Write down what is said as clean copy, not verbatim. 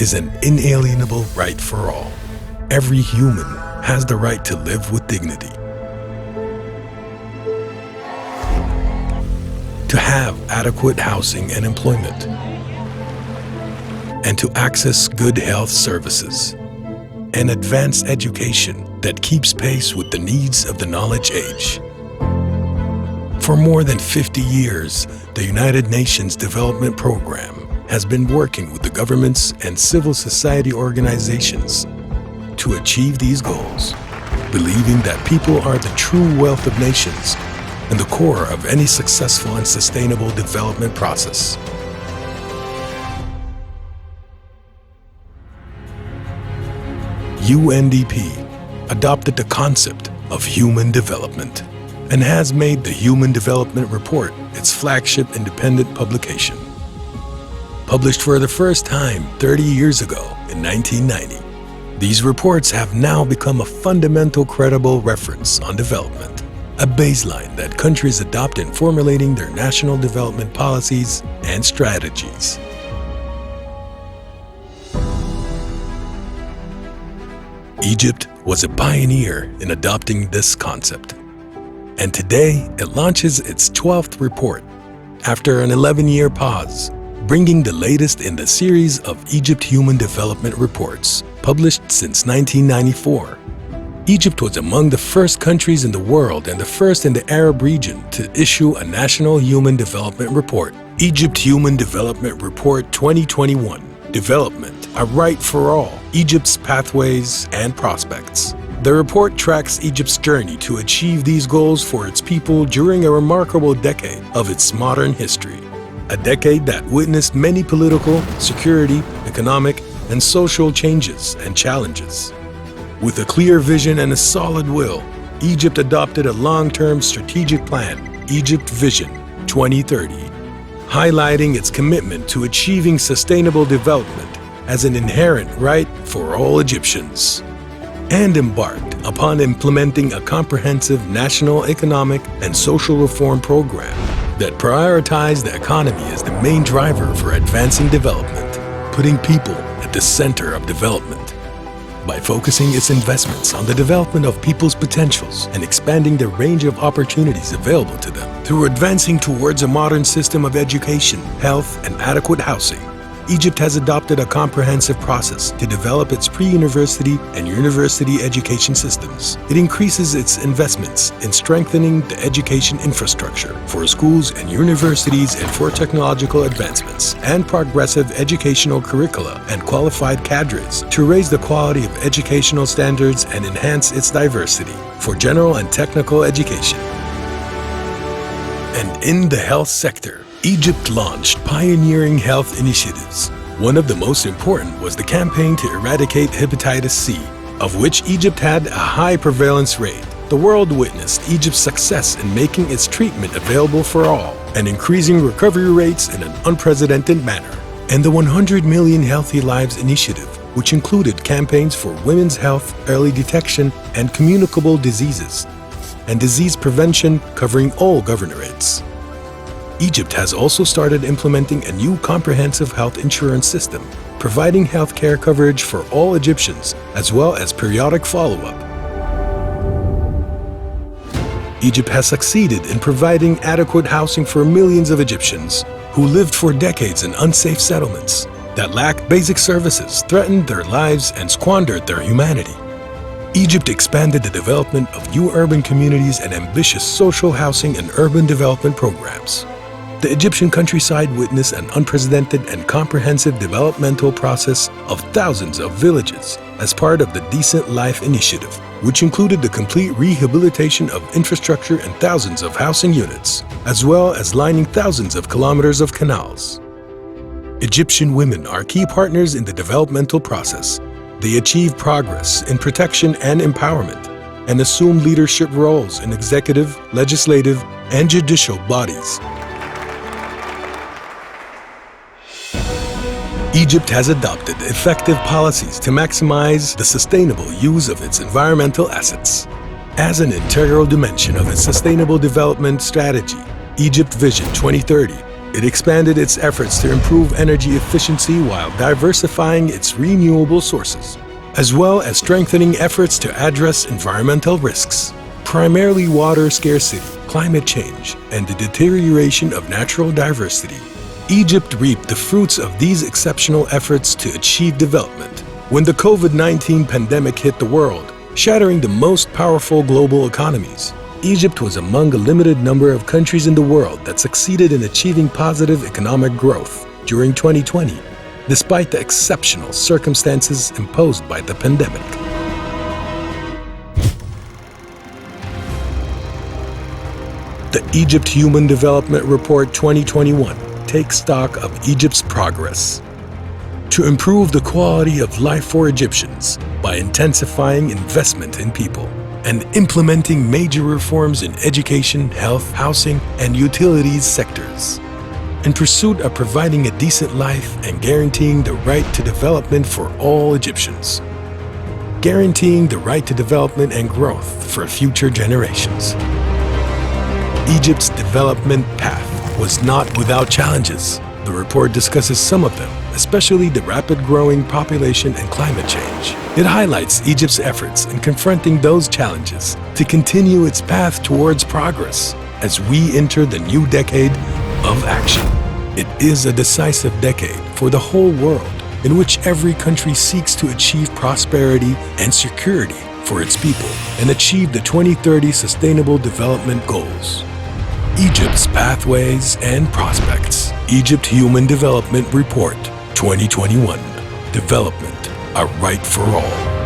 is an inalienable right for all. Every human has the right to live with dignity, to have adequate housing and employment, and to access good health services and advanced education that keeps pace with the needs of the knowledge age. For more than 50 years, the United Nations Development Program has been working with the governments and civil society organizations to achieve these goals, believing that people are the true wealth of nations and the core of any successful and sustainable development process. UNDP adopted the concept of human development and has made the Human Development Report its flagship independent publication. Published for the first time 30 years ago in 1990, these reports have now become a fundamental credible reference on development, a baseline that countries adopt in formulating their national development policies and strategies. Egypt was a pioneer in adopting this concept, and today it launches its 12th report after an 11-year pause, bringing the latest in the series of Egypt Human Development Reports, published since 1994. Egypt was among the first countries in the world and the first in the Arab region to issue a National Human Development Report, Egypt Human Development Report 2021, Development, a Right for All, Egypt's Pathways and Prospects. The report tracks Egypt's journey to achieve these goals for its people during a remarkable decade of its modern history. A decade that witnessed many political, security, economic, and social changes and challenges. With a clear vision and a solid will, Egypt adopted a long-term strategic plan, Egypt Vision 2030, highlighting its commitment to achieving sustainable development as an inherent right for all Egyptians, and embarked upon implementing a comprehensive national economic and social reform program that prioritized the economy as the main driver for advancing development, putting people at the center of development. By focusing its investments on the development of people's potentials and expanding the range of opportunities available to them through advancing towards a modern system of education, health, and adequate housing, Egypt has adopted a comprehensive process to develop its pre-university and university education systems. It increases its investments in strengthening the education infrastructure for schools and universities and for technological advancements and progressive educational curricula and qualified cadres to raise the quality of educational standards and enhance its diversity for general and technical education. And in the health sector, Egypt launched pioneering health initiatives. One of the most important was the campaign to eradicate hepatitis C, of which Egypt had a high prevalence rate. The world witnessed Egypt's success in making its treatment available for all and increasing recovery rates in an unprecedented manner. And the 100 Million Healthy Lives Initiative, which included campaigns for women's health, early detection, and communicable diseases, and disease prevention covering all governorates. Egypt has also started implementing a new comprehensive health insurance system, providing health care coverage for all Egyptians, as well as periodic follow-up. Egypt has succeeded in providing adequate housing for millions of Egyptians who lived for decades in unsafe settlements that lacked basic services, threatened their lives, and squandered their humanity. Egypt expanded the development of new urban communities and ambitious social housing and urban development programs. The Egyptian countryside witnessed an unprecedented and comprehensive developmental process of thousands of villages as part of the Decent Life Initiative, which included the complete rehabilitation of infrastructure and thousands of housing units, as well as lining thousands of kilometers of canals. Egyptian women are key partners in the developmental process. They achieve progress in protection and empowerment and assume leadership roles in executive, legislative, and judicial bodies. Egypt has adopted effective policies to maximize the sustainable use of its environmental assets. As an integral dimension of its sustainable development strategy, Egypt Vision 2030 It expanded its efforts to improve energy efficiency while diversifying its renewable sources, as well as strengthening efforts to address environmental risks, primarily water scarcity, climate change, and the deterioration of natural diversity. Egypt reaped the fruits of these exceptional efforts to achieve development when the COVID-19 pandemic hit the world, shattering the most powerful global economies. Egypt was among a limited number of countries in the world that succeeded in achieving positive economic growth during 2020, despite the exceptional circumstances imposed by the pandemic. The Egypt Human Development Report 2021 takes stock of Egypt's progress to improve the quality of life for Egyptians by intensifying investment in people and implementing major reforms in education, health, housing, and utilities sectors, in pursuit of providing a decent life and guaranteeing the right to development for all Egyptians, guaranteeing the right to development and growth for future generations. Egypt's development path was not without challenges. The report discusses some of them, especially the rapid growing population and climate change. It highlights Egypt's efforts in confronting those challenges to continue its path towards progress as we enter the new decade of action. It is a decisive decade for the whole world in which every country seeks to achieve prosperity and security for its people and achieve the 2030 Sustainable Development Goals. Egypt's Pathways and Prospects. Egypt Human Development Report 2021. Development, a right for all.